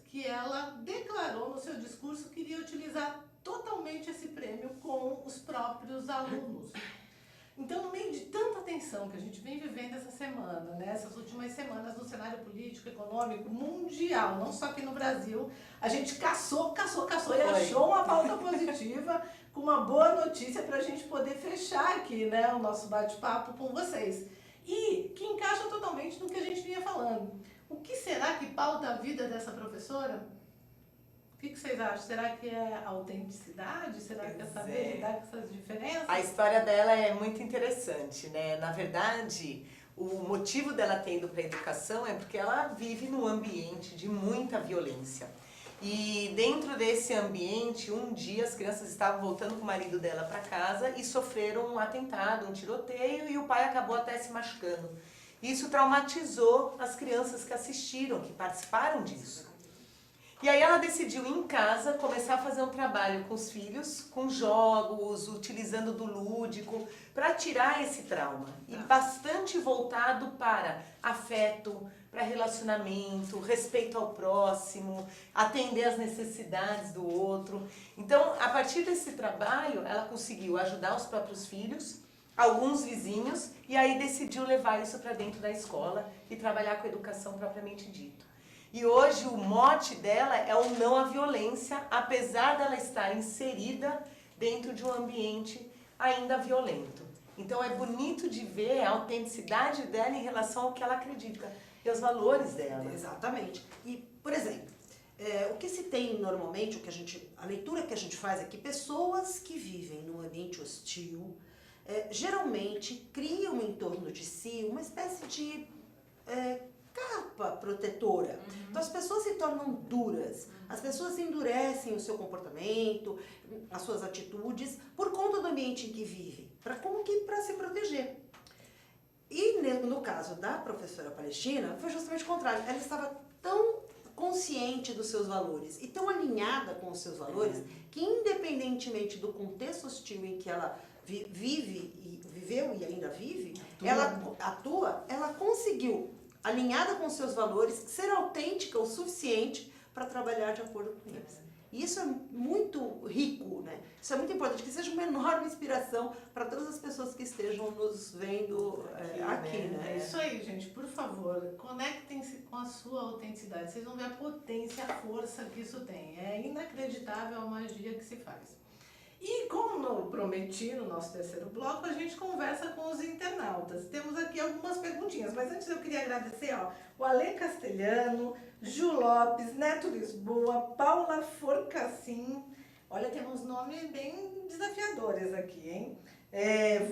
que ela declarou no seu discurso que iria utilizar totalmente esse prêmio com os próprios alunos. Então, no meio de tanta tensão que a gente vem vivendo essa semana, né, essas últimas semanas no cenário político, econômico, mundial, não só aqui no Brasil, a gente caçou e achou uma pauta positiva com uma boa notícia para a gente poder fechar aqui, né, o nosso bate-papo com vocês. E que encaixa totalmente no que a gente vinha falando. O que será que pauta a vida dessa professora? O que vocês acham? Será que é autenticidade? Será que é saber lidar com essas diferenças? A história dela é muito interessante, né? Na verdade, o motivo dela ter ido para a educação é porque ela vive num ambiente de muita violência. E dentro desse ambiente, um dia as crianças estavam voltando com o marido dela para casa e sofreram um atentado, um tiroteio, e o pai acabou até se machucando. Isso traumatizou as crianças que assistiram, que participaram disso. E aí ela decidiu em casa começar a fazer um trabalho com os filhos, com jogos, utilizando do lúdico, para tirar esse trauma. E bastante voltado para afeto, para relacionamento, respeito ao próximo, atender às necessidades do outro. Então, a partir desse trabalho, ela conseguiu ajudar os próprios filhos, alguns vizinhos, e aí decidiu levar isso para dentro da escola e trabalhar com a educação propriamente dito. E hoje o mote dela é o não à violência, apesar dela estar inserida dentro de um ambiente ainda violento. Então é bonito de ver a autenticidade dela em relação ao que ela acredita e os valores dela. Exatamente. E, por exemplo, o que se tem normalmente, a leitura que a gente faz é que pessoas que vivem num ambiente hostil, geralmente criam em torno de si uma espécie de capa protetora. Então as pessoas se tornam duras, as pessoas endurecem o seu comportamento, as suas atitudes, por conta do ambiente em que vivem, para se proteger. E no caso da professora Palestina, foi justamente o contrário. Ela estava tão consciente dos seus valores e tão alinhada com os seus valores, que independentemente do contexto hostil em que ela viveu e ainda vive, ela conseguiu, alinhada com seus valores, ser autêntica o suficiente para trabalhar de acordo com eles. E isso é muito rico, né? Isso é muito importante, que seja uma enorme inspiração para todas as pessoas que estejam nos vendo aqui, né? É isso aí, gente. Por favor, conectem-se com a sua autenticidade. Vocês vão ver a potência, a força que isso tem. É inacreditável a magia que se faz. E como eu prometi no nosso terceiro bloco, a gente conversa com os internautas. Temos aqui algumas perguntinhas, mas antes eu queria agradecer o Ale Castelhano, Ju Lopes, Neto Lisboa, Paula Forcassim. Olha, tem uns nomes bem desafiadores aqui, hein?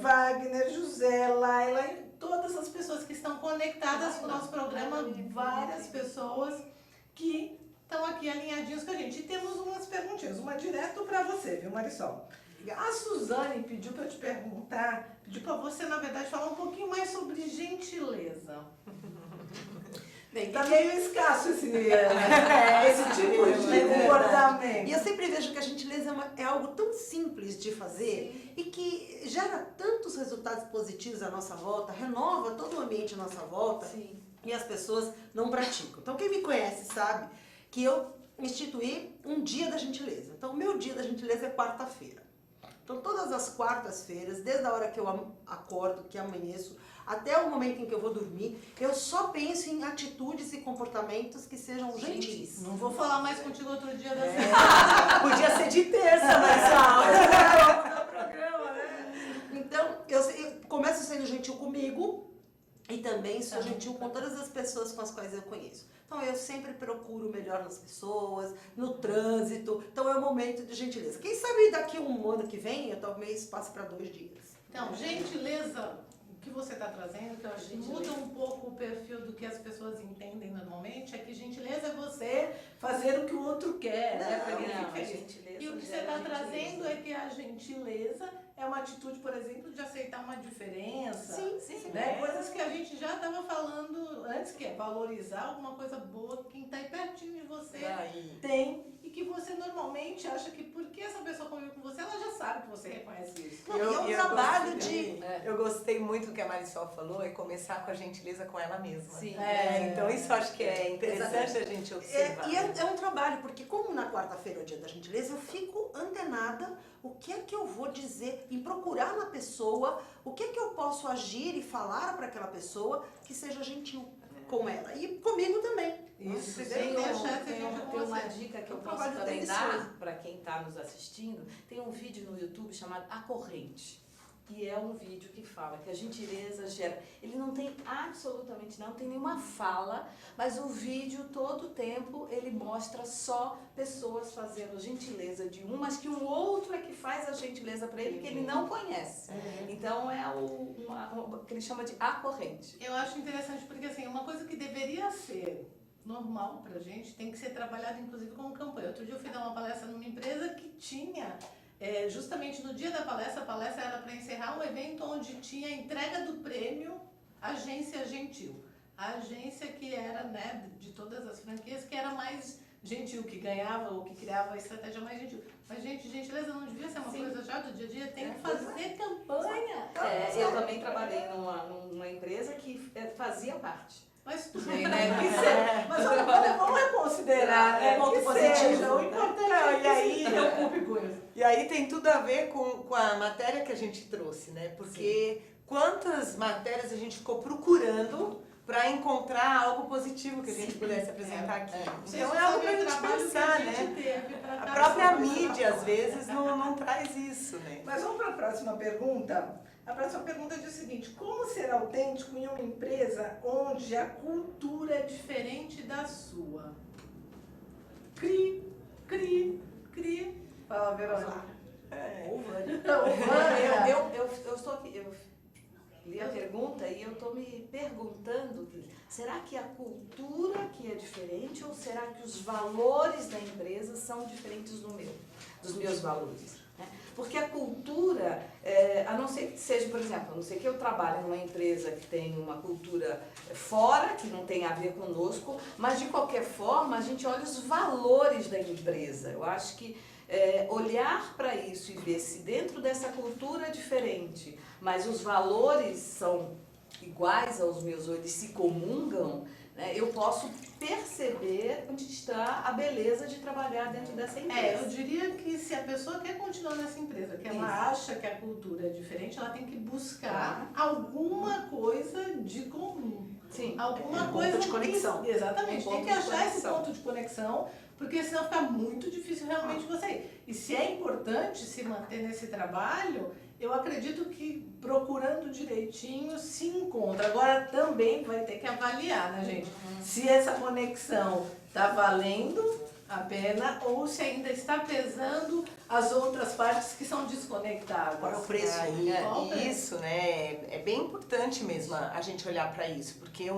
Wagner, José, Laila, e todas as pessoas que estão conectadas com o nosso programa, várias pessoas que estão aqui alinhadinhos com a gente. E temos umas perguntinhas, uma direto para você, viu, Marisol? A Suzane pediu para eu te perguntar, pediu para você, na verdade, falar um pouquinho mais sobre gentileza. Bem, tá meio escasso esse tipo de comportamento. E eu sempre vejo que a gentileza é algo tão simples de fazer e que gera tantos resultados positivos à nossa volta, renova todo o ambiente à nossa volta e as pessoas não praticam. Então, quem me conhece sabe que eu instituí um dia da gentileza. Então, o meu dia da gentileza é quarta-feira. Então, todas as quartas-feiras, desde a hora que eu acordo, que amanheço, até o momento em que eu vou dormir, eu só penso em atitudes e comportamentos que sejam gentis. Não vou falar mais contigo outro dia da semana. Podia ser de terça, mas programa, né? Então, eu começo sendo gentil comigo e também sou gentil com todas as pessoas com as quais eu conheço. Então, eu sempre procuro o melhor nas pessoas, no trânsito. Então, é um momento de gentileza. Quem sabe daqui um ano que vem, eu talvez passe para 2 dias. Então, gentileza, o que você está trazendo, que eu acho que muda um pouco o perfil do que as pessoas entendem normalmente, é que gentileza é você fazer o que o outro quer, né? Para ele ficar feliz. E o que você está trazendo é que a gentileza é uma atitude, por exemplo, de aceitar uma diferença. Sim. Né? Coisas que a gente já estava falando antes, que é valorizar alguma coisa boa que quem está aí pertinho de você tem e que você normalmente acha que porque essa pessoa convive com você, ela já sabe que você reconhece isso. Eu gostei muito do que a Marisol falou, é começar com a gentileza com ela mesma. Sim. Então isso acho que é interessante a gente observar. E é um trabalho, porque como na quarta-feira é o dia da gentileza, eu fico antenada o que é que eu vou dizer e procurar na pessoa, o que é que eu posso agir e falar para aquela pessoa que seja gentil com ela. E comigo também. Isso, tem uma dica que eu posso também dar para quem está nos assistindo. Tem um vídeo no YouTube chamado A Corrente. E é um vídeo que fala que a gentileza gera... Ele não tem absolutamente não tem nenhuma fala, mas o vídeo, todo o tempo, ele mostra só pessoas fazendo gentileza de um, mas que um outro é que faz a gentileza para ele, que ele não conhece. Então, é o que ele chama de A Corrente. Eu acho interessante porque, assim, uma coisa que deveria ser normal pra gente, tem que ser trabalhada, inclusive, como campanha. Outro dia eu fui dar uma palestra numa empresa que tinha... justamente no dia da palestra, a palestra era para encerrar um evento onde tinha a entrega do prêmio Agência Gentil. A agência que era, né, de todas as franquias, que era mais gentil, que ganhava ou que criava a estratégia mais gentil. Mas, gente, gentileza não devia ser uma coisa já do dia a dia, tem que fazer campanha. Eu também trabalhei numa empresa que fazia parte. Mas tudo bem, né? Mas vamos reconsiderar, né? Ponto positivo. O importante E aí tem tudo a ver com a matéria que a gente trouxe, né? Porque quantas matérias a gente ficou procurando para encontrar algo positivo que a gente pudesse apresentar aqui. Então é algo para a gente pensar, né? A própria mídia, às vezes, não traz isso, né? Mas vamos para a próxima pergunta. A próxima pergunta diz o seguinte: como ser autêntico em uma empresa onde a cultura é diferente da sua? Cri. Fala, Verônica. Eu estou aqui, eu li a pergunta e eu estou me perguntando, será que a cultura que é diferente ou será que os valores da empresa são diferentes dos meus valores? Porque a cultura, a não ser que seja, por exemplo, a não ser que eu trabalhe numa empresa que tem uma cultura fora, que não tem a ver conosco, mas de qualquer forma a gente olha os valores da empresa. Eu acho que olhar para isso e ver se dentro dessa cultura é diferente, mas os valores são iguais aos meus, ou eles se comungam, né, eu posso perceber onde está a beleza de trabalhar dentro dessa empresa. Eu diria que se a pessoa quer continuar nessa empresa, que ela acha que a cultura é diferente, ela tem que buscar alguma coisa de comum. Sim. Alguma coisa de conexão. Exatamente, tem que achar esse conexão. ponto de conexão, porque senão fica muito difícil realmente você ir. E se é importante se manter nesse trabalho, eu acredito que procurando direitinho se encontra. Agora também vai ter que avaliar, né, gente? Se essa conexão está valendo a pena ou se ainda está pesando as outras partes que são desconectadas. Qual é o preço? Qual o preço? Isso, né? É bem importante mesmo a gente olhar para isso, porque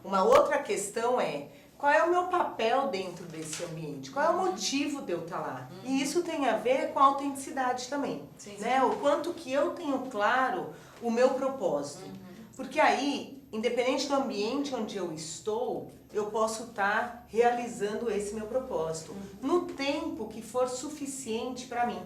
uma outra questão é qual é o meu papel dentro desse ambiente, qual é o motivo de eu estar lá. E isso tem a ver com a autenticidade também, né? O quanto que eu tenho claro o meu propósito. Porque aí, independente do ambiente onde eu estou, eu posso estar realizando esse meu propósito no tempo que for suficiente para mim.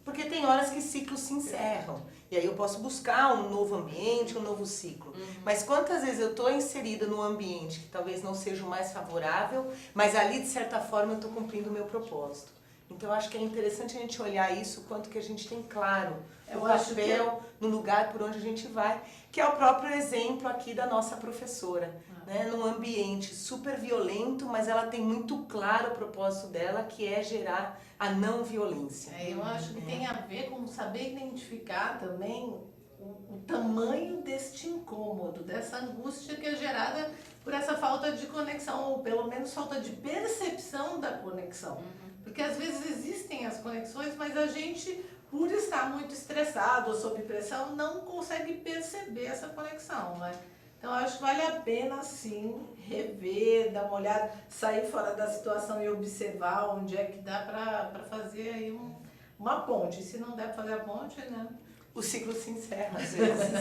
Porque tem horas que ciclos se encerram. E aí eu posso buscar um novo ambiente, um novo ciclo. Mas quantas vezes eu estou inserida num ambiente que talvez não seja o mais favorável, mas ali, de certa forma, eu estou cumprindo o meu propósito. Então, eu acho que é interessante a gente olhar isso, quanto que a gente tem claro o papel no lugar por onde a gente vai, que é o próprio exemplo aqui da nossa professora. Né? Num ambiente super violento, mas ela tem muito claro o propósito dela, que é gerar a não violência. Eu acho que tem a ver com saber identificar também o tamanho deste incômodo, dessa angústia que é gerada por essa falta de conexão, ou pelo menos falta de percepção da conexão. Porque às vezes existem as conexões, mas a gente, por estar muito estressado ou sob pressão, não consegue perceber essa conexão, né? Então, acho que vale a pena, sim, rever, dar uma olhada, sair fora da situação e observar onde é que dá para fazer aí uma ponte. Se não der para fazer a ponte, né? O ciclo se encerra, às vezes.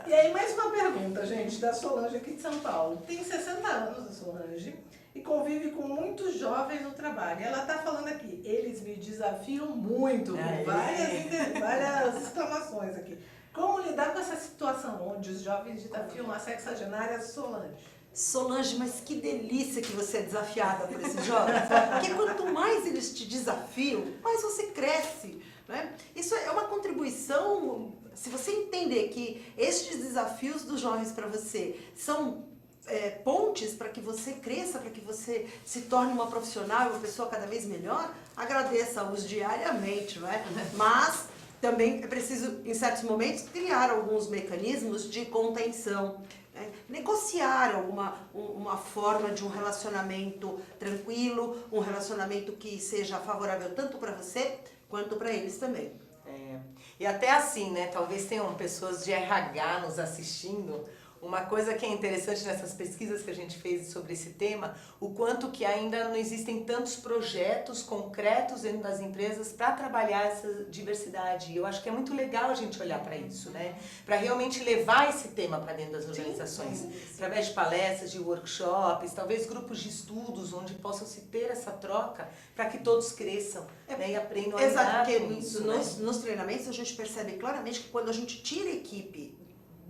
E aí, mais uma pergunta, gente, da Solange aqui de São Paulo. Tem 60 anos, a Solange, e convive com muitos jovens no trabalho. Ela está falando aqui, eles me desafiam muito, com várias exclamações aqui. Como lidar com essa situação onde os jovens desafiam a sexagenária Solange? Solange, mas que delícia que você é desafiada por esses jovens. Porque quanto mais eles te desafiam, mais você cresce. Né? Isso é uma contribuição, se você entender que estes desafios dos jovens para você são pontes para que você cresça, para que você se torne uma profissional, uma pessoa cada vez melhor, agradeça-os diariamente, não é? Mas também é preciso, em certos momentos, criar alguns mecanismos de contenção, né? Negociar uma forma de um relacionamento tranquilo, um relacionamento que seja favorável tanto para você quanto para eles também. E até assim, né? Talvez tenham pessoas de RH nos assistindo. Uma coisa que é interessante nessas pesquisas que a gente fez sobre esse tema, o quanto que ainda não existem tantos projetos concretos dentro das empresas para trabalhar essa diversidade. E eu acho que é muito legal a gente olhar para isso, né? Para realmente levar esse tema para dentro das organizações. Através de palestras, de workshops, talvez grupos de estudos onde possa se ter essa troca para que todos cresçam, né? E aprendam a lidar com isso. Nos treinamentos a gente percebe claramente que quando a gente tira a equipe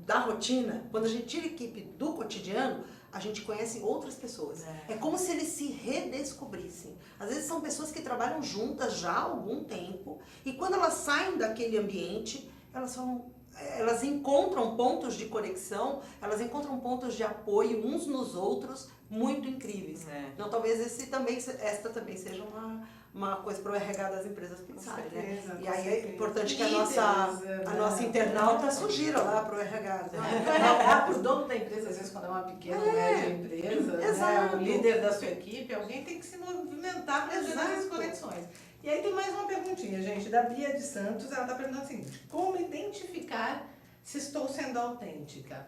da rotina, quando a gente tira a equipe do cotidiano, a gente conhece outras pessoas. É como se eles se redescobrissem. Às vezes são pessoas que trabalham juntas já há algum tempo e quando elas saem daquele ambiente, elas encontram pontos de conexão, elas encontram pontos de apoio uns nos outros muito incríveis. Então talvez esta também seja uma coisa para o RH das empresas pensarem, né? E aí é importante que a nossa internauta sugira lá para o RH. Para o dono da empresa, às vezes quando é uma pequena ou média empresa, né? O líder da sua equipe, alguém tem que se movimentar para gerar essas conexões. E aí tem mais uma perguntinha, gente, da Bia de Santos. Ela está perguntando o seguinte: como identificar se estou sendo autêntica?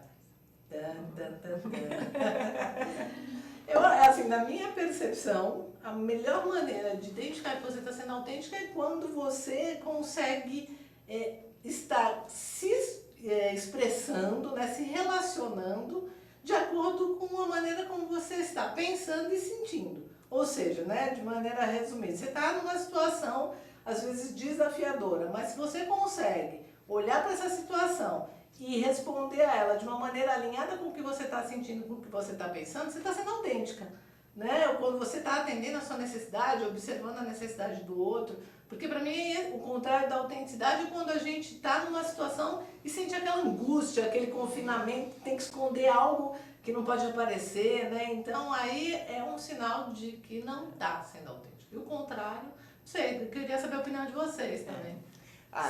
Eu, assim, na minha percepção, a melhor maneira de identificar que você está sendo autêntica é quando você consegue estar se expressando, né, se relacionando de acordo com a maneira como você está pensando e sentindo. Ou seja, né, de maneira resumida, você está numa situação, às vezes, desafiadora, mas se você consegue olhar para essa situação, e responder a ela de uma maneira alinhada com o que você está sentindo, com o que você está pensando, você está sendo autêntica, né? Quando você está atendendo a sua necessidade, observando a necessidade do outro, porque para mim o contrário da autenticidade é quando a gente está numa situação e sente aquela angústia, aquele confinamento, tem que esconder algo que não pode aparecer, né? Então aí é um sinal de que não está sendo autêntico. E o contrário, não sei, eu queria saber a opinião de vocês também.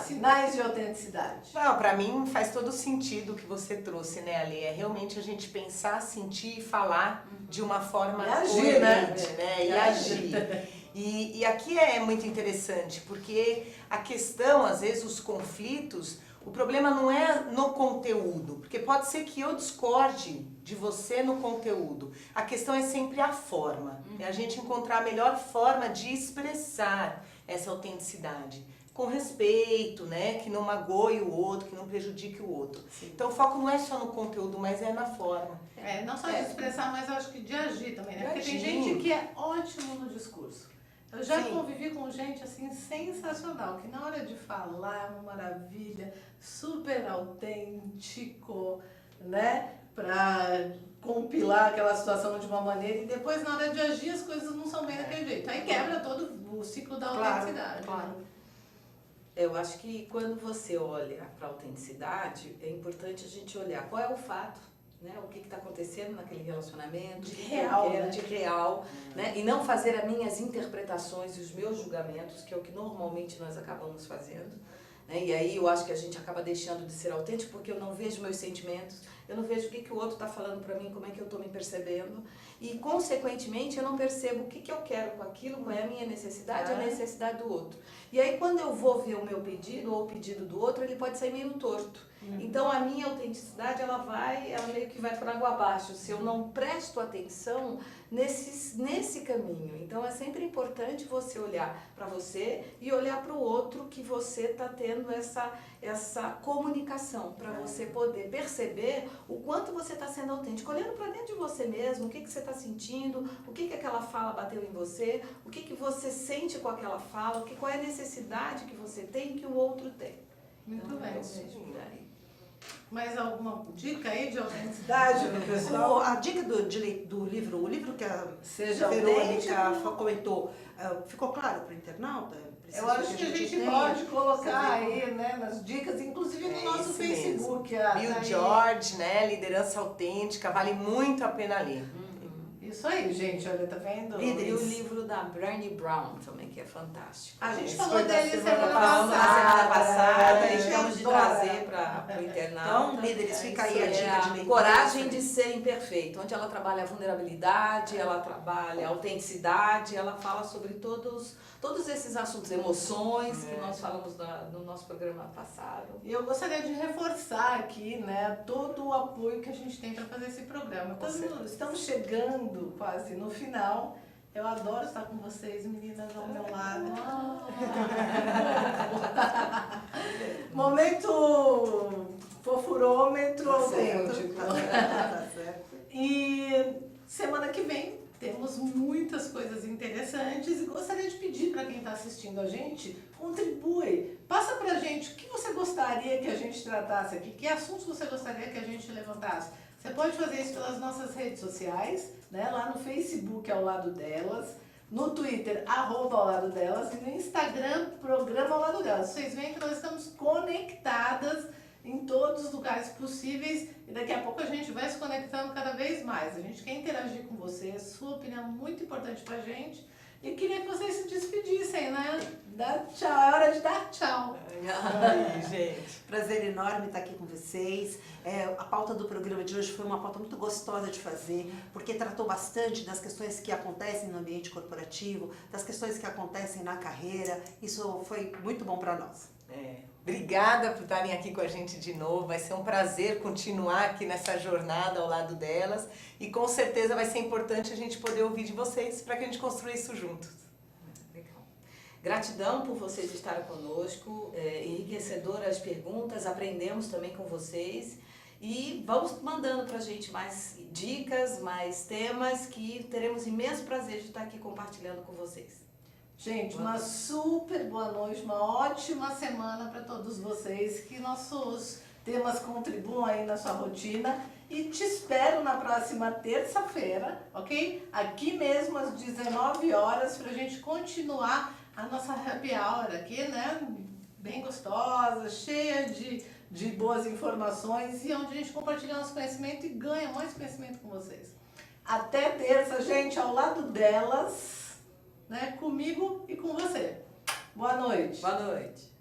Sinais de autenticidade. Não, pra mim faz todo sentido o que você trouxe, né, Ale? É realmente a gente pensar, sentir e falar de uma forma coerente, né? E agir. E aqui é muito interessante, porque a questão, às vezes, os conflitos, o problema não é no conteúdo, porque pode ser que eu discorde de você no conteúdo. A questão é sempre a forma. É a gente encontrar a melhor forma de expressar essa autenticidade. Com respeito, né? Que não magoe o outro, que não prejudique o outro. Sim. Então o foco não é só no conteúdo, mas é na forma. Não só de expressar, mas eu acho que de agir também, né? Porque tem gente que é ótimo no discurso. Eu já convivi com gente assim sensacional, que na hora de falar é uma maravilha, super autêntico, né? Pra compilar aquela situação de uma maneira e depois na hora de agir as coisas não são bem daquele jeito. Aí quebra todo o ciclo da autenticidade. Claro. Eu acho que quando você olha para a autenticidade, é importante a gente olhar qual é o fato, né? O que está acontecendo naquele relacionamento, de real, né? E não fazer as minhas interpretações e os meus julgamentos, que é o que normalmente nós acabamos fazendo. Né? E aí eu acho que a gente acaba deixando de ser autêntico porque eu não vejo meus sentimentos, eu não vejo o que o outro está falando para mim, como é que eu estou me percebendo. E, consequentemente, eu não percebo o que eu quero com aquilo, qual é a minha necessidade, a necessidade do outro. E aí, quando eu vou ver o meu pedido ou o pedido do outro, ele pode sair meio torto. Então, a minha autenticidade, ela meio que vai por água abaixo, se eu não presto atenção nesse caminho. Então, é sempre importante você olhar para você e olhar para o outro, que você está tendo essa comunicação, para você poder perceber o quanto você está sendo autêntico, olhando para dentro de você mesmo, o que você está sentindo, o que aquela fala bateu em você, o que você sente com aquela fala, qual é a necessidade que você tem que o outro tem. Muito bem, mais alguma dica aí de autenticidade no pessoal? A dica do livro, o livro que a Seja Verônica comentou, ficou claro para o internauta? Eu acho que a gente pode colocar aí, né, nas dicas, inclusive no nosso Facebook. Bill George, né, Liderança Autêntica, vale muito a pena ler. Isso aí, gente, olha, tá vendo? E o livro da Brené Brown também, que é fantástico. A gente falou dele semana passada, e estamos de trazer para o internauta. Então, líderes, fica aí a dica de leitura. Coragem de ser imperfeito, onde ela trabalha a vulnerabilidade, ela trabalha a autenticidade, ela fala sobre todos esses assuntos, emoções, que nós falamos no nosso programa passado. E eu gostaria de reforçar aqui, né, todo o apoio que a gente tem para fazer esse programa. Estamos chegando quase no final. Eu adoro estar com vocês, meninas, ao meu lado. Momento fofurômetro autêntico. E semana que vem temos muitas coisas interessantes e gostaria de pedir para quem está assistindo a gente, contribui. Passa para a gente o que você gostaria que a gente tratasse aqui, que assuntos você gostaria que a gente levantasse. Você pode fazer isso pelas nossas redes sociais, né? Lá no Facebook Ao Lado Delas, no Twitter, @ao lado delas, e no Instagram, Programa Ao Lado Delas. Vocês veem que nós estamos conectadas em todos os lugares possíveis e daqui a pouco a gente vai se conectando cada vez mais. A gente quer interagir com você, sua opinião é muito importante pra gente. E queria que vocês se despedissem, né? Dá tchau, é hora de dar tchau. Aí, gente. Prazer enorme estar aqui com vocês. A pauta do programa de hoje foi uma pauta muito gostosa de fazer, porque tratou bastante das questões que acontecem no ambiente corporativo, das questões que acontecem na carreira. Isso foi muito bom para nós. Obrigada por estarem aqui com a gente de novo. Vai ser um prazer continuar aqui nessa jornada ao lado delas. E com certeza vai ser importante a gente poder ouvir de vocês para que a gente construa isso juntos. Legal. Gratidão por vocês estarem conosco. Enriquecedoras as perguntas, aprendemos também com vocês. E vamos mandando para a gente mais dicas, mais temas, que teremos imenso prazer de estar aqui compartilhando com vocês. Gente, uma super boa noite, uma ótima semana para todos vocês, que nossos temas contribuam aí na sua rotina. E te espero na próxima terça-feira, ok? Aqui mesmo às 19 horas pra gente continuar a nossa happy hour aqui, né? Bem gostosa, cheia de boas informações e onde a gente compartilha nosso conhecimento e ganha mais conhecimento com vocês. Até terça, gente, ao lado delas, né? Comigo e com você. Boa noite. Boa noite.